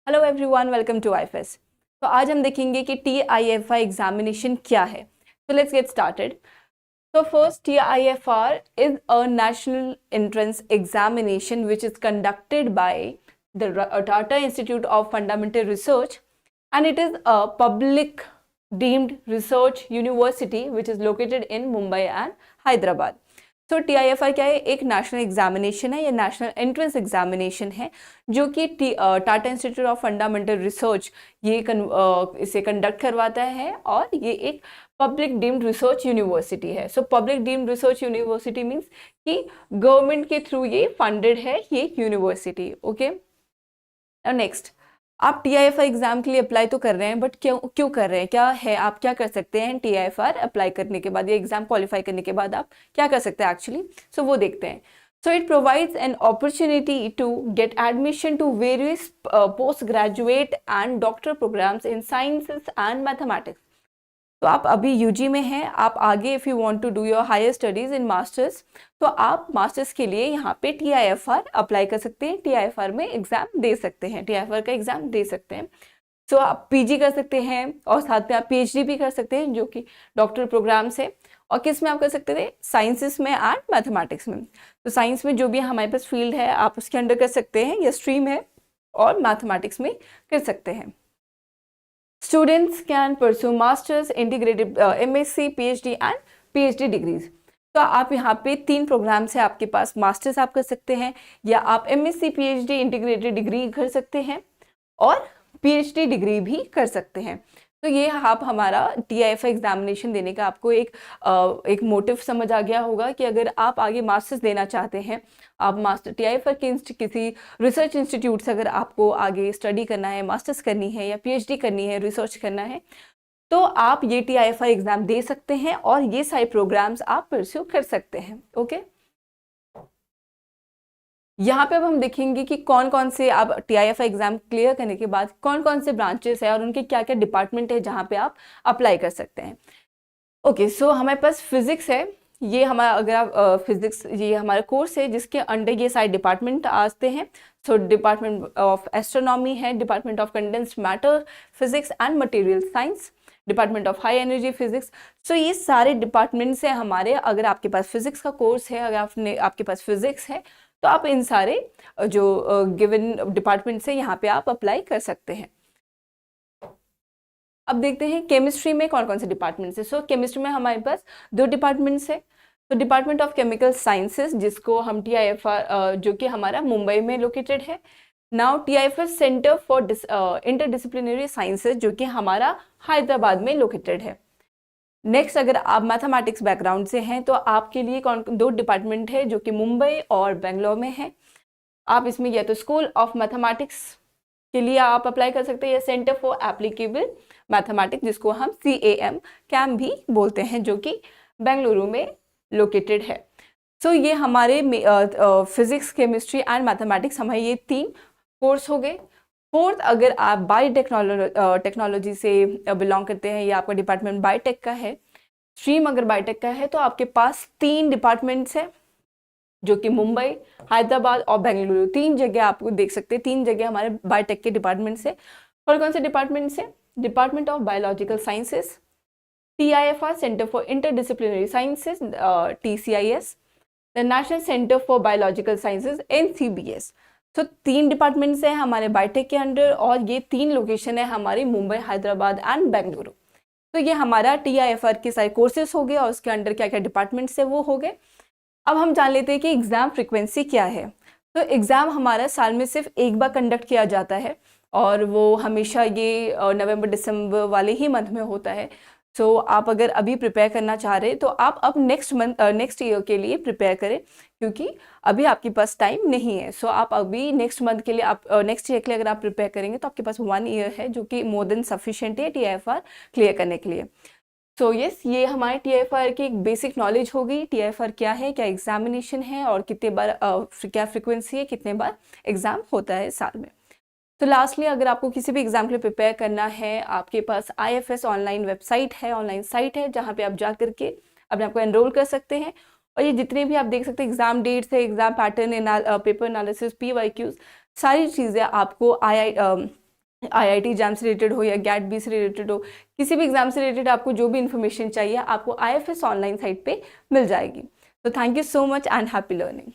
Hello everyone, welcome to IFS. तो आज हम देखेंगे कि TIFR एग्जामिनेशन क्या है। तो लेट्स गेट स्टार्टेड। तो first, TIFR is a national entrance examination which is conducted by the Tata institute of fundamental research and it is a public deemed research university which is located in Mumbai and Hyderabad. तो TIFR क्या है? एक national examination है या national entrance examination है जो कि Tata institute of fundamental research इसे कंडक्ट करवाता है और ये एक पब्लिक डीम्ड रिसर्च यूनिवर्सिटी है। So public deemed research university means कि गवर्नमेंट के थ्रू ये फंडेड है ये यूनिवर्सिटी। ओके, नेक्स्ट, आप TIFR एग्जाम के लिए अप्लाई तो कर रहे हैं, बट क्यों कर रहे हैं, क्या है, आप क्या कर सकते हैं TIFR अप्लाई करने के बाद, ये एग्जाम क्वालिफाई करने के बाद आप क्या कर सकते हैं एक्चुअली। सो वो देखते हैं। So it provides an opportunity to get admission to various post graduate and doctor programmes in sciences and mathematics. तो आप अभी यूजी में हैं, आप आगे if you want to do your higher studies in masters तो आप मास्टर्स के लिए यहाँ पे TIFR अप्लाई कर सकते हैं, TIFR में एग्ज़ाम दे सकते हैं, TIFR का एग्ज़ाम दे सकते हैं। सो आप PG कर सकते हैं और साथ में आप PhD भी कर सकते हैं जो कि डॉक्टर प्रोग्राम से। और किस में आप कर सकते थे? साइंसेस में एंड मैथमेटिक्स में। तो साइंस में जो भी हमारे पास फील्ड है आप उसके अंडर कर सकते हैं या स्ट्रीम है, और मैथमेटिक्स में कर सकते हैं। Students can pursue masters, integrated MSc, PhD and PhD degrees। तो आप यहाँ पे 3 प्रोग्राम्स है आपके पास। मास्टर्स आप कर सकते हैं या आप MSc, PhD इंटीग्रेटेड डिग्री कर सकते हैं और PhD डिग्री भी कर सकते हैं। तो ये आप हमारा TIFR एग्जामिनेशन देने का आपको एक मोटिव समझ आ गया होगा कि अगर आप आगे मास्टर्स देना चाहते हैं, आप मास्टर TIFR के किसी रिसर्च इंस्टीट्यूट से अगर आपको आगे स्टडी करना है, मास्टर्स करनी है या PhD करनी है, रिसर्च करना है, तो आप ये TIFR एग्ज़ाम दे सकते हैं और ये सारे प्रोग्राम्स आप परस्यू कर सकते हैं। ओके, यहाँ पे अब हम देखेंगे कि कौन कौन से आप TIFR एग्जाम क्लियर करने के बाद कौन कौन से ब्रांचेस है और उनके क्या क्या डिपार्टमेंट है जहाँ पे आप अप्लाई कर सकते हैं। ओके, सो हमारे पास फिजिक्स है, ये हमारा अगर आप फिजिक्स, ये हमारा कोर्स है जिसके अंडर ये सारे डिपार्टमेंट आते हैं। सो डिपार्टमेंट ऑफ एस्ट्रोनॉमी है, department of condensed matter physics and material science, department of high energy physics. So ये सारे डिपार्टमेंट्स हैं हमारे। अगर आपके पास फिजिक्स का कोर्स है, अगर आपके पास फिजिक्स है तो आप इन सारे जो गिवन डिपार्टमेंट से यहाँ पे आप अप्लाई कर सकते हैं। अब देखते हैं केमिस्ट्री में कौन कौन से डिपार्टमेंट्स है। सो केमिस्ट्री में हमारे पास 2 डिपार्टमेंट्स है। तो डिपार्टमेंट ऑफ केमिकल साइंसेस जिसको हम TIFR जो कि हमारा मुंबई में लोकेटेड है। Now TIFR centre for interdisciplinary sciences जो कि हमारा हैदराबाद में लोकेटेड है। नेक्स्ट, अगर आप मैथमेटिक्स बैकग्राउंड से हैं तो आपके लिए 2 डिपार्टमेंट है जो कि मुंबई और बेंगलोर में है। आप इसमें या तो स्कूल ऑफ मैथमेटिक्स के लिए आप अप्लाई कर सकते हैं या सेंटर फॉर एप्लीकेबल मैथमेटिक्स जिसको हम CAM भी बोलते हैं जो कि बेंगलुरु में लोकेटेड है। सो ये हमारे फिजिक्स, केमिस्ट्री एंड मैथमेटिक्स हमारे ये 3 कोर्स हो गए। फोर्थ, अगर आप बायोटेक्नोलॉजी से बिलोंग करते हैं या आपका डिपार्टमेंट बायोटेक का है, स्ट्रीम अगर बायोटेक का है, तो आपके पास 3 डिपार्टमेंट्स है जो कि मुंबई, हैदराबाद और बेंगलुरु, 3 जगह आपको देख सकते हैं। 3 जगह हमारे बायोटेक के डिपार्टमेंट से। कौन कौन से डिपार्टमेंट से? Department of biological sciences, TIFR centre for interdisciplinary sciences TCIS, the national centre for biological sciences NCBS। तो 3 डिपार्टमेंट्स हैं हमारे बायोटेक के अंडर और ये 3 लोकेशन है हमारी मुंबई, हैदराबाद एंड बेंगलुरु। तो ये हमारा TIFR के सारे कोर्सेज हो गए और उसके अंडर क्या क्या डिपार्टमेंट्स है वो हो गए। अब हम जान लेते हैं कि एग्ज़ाम फ्रिक्वेंसी क्या है। तो एग्ज़ाम हमारा साल में सिर्फ एक बार कंडक्ट किया जाता है और वो हमेशा ये नवंबर दिसंबर वाले ही मंथ में होता है। सो आप अगर अभी प्रिपेयर करना चाह रहे हैं तो आप अब नेक्स्ट ईयर के लिए प्रिपेयर करें क्योंकि अभी आपके पास टाइम नहीं है। सो आप अभी नेक्स्ट मंथ के लिए, आप नेक्स्ट ईयर के लिए अगर आप प्रिपेयर करेंगे तो आपके पास 1 ईयर है जो कि मोर देन सफिशिएंट है TIFR क्लियर करने के लिए। सो यस, ये हमारे TIFR की एक बेसिक नॉलेज हो गई। TIFR क्या है, क्या एग्जामिनेशन है और कितने बार क्या फ्रिक्वेंसी है, कितने बार एग्ज़ाम होता है साल में। तो लास्टली, अगर आपको किसी भी एग्जाम के लिए प्रिपेयर करना है, आपके पास IFS ऑनलाइन वेबसाइट है, ऑनलाइन साइट है जहाँ पे आप जा करके अपने आपको एनरोल कर सकते हैं। और ये जितने भी आप देख सकते हैं एग्जाम डेट्स है, exam pattern, paper analysis, PYQs, सारी चीज़ें आपको IIT एग्जाम से रिलेटेड हो या गैट बी से रिलेटेड हो, किसी भी एग्जाम से रिलेटेड आपको जो भी इन्फॉर्मेशन चाहिए आपको IFS ऑनलाइन साइट पे मिल जाएगी। तो thank you so much and happy learning.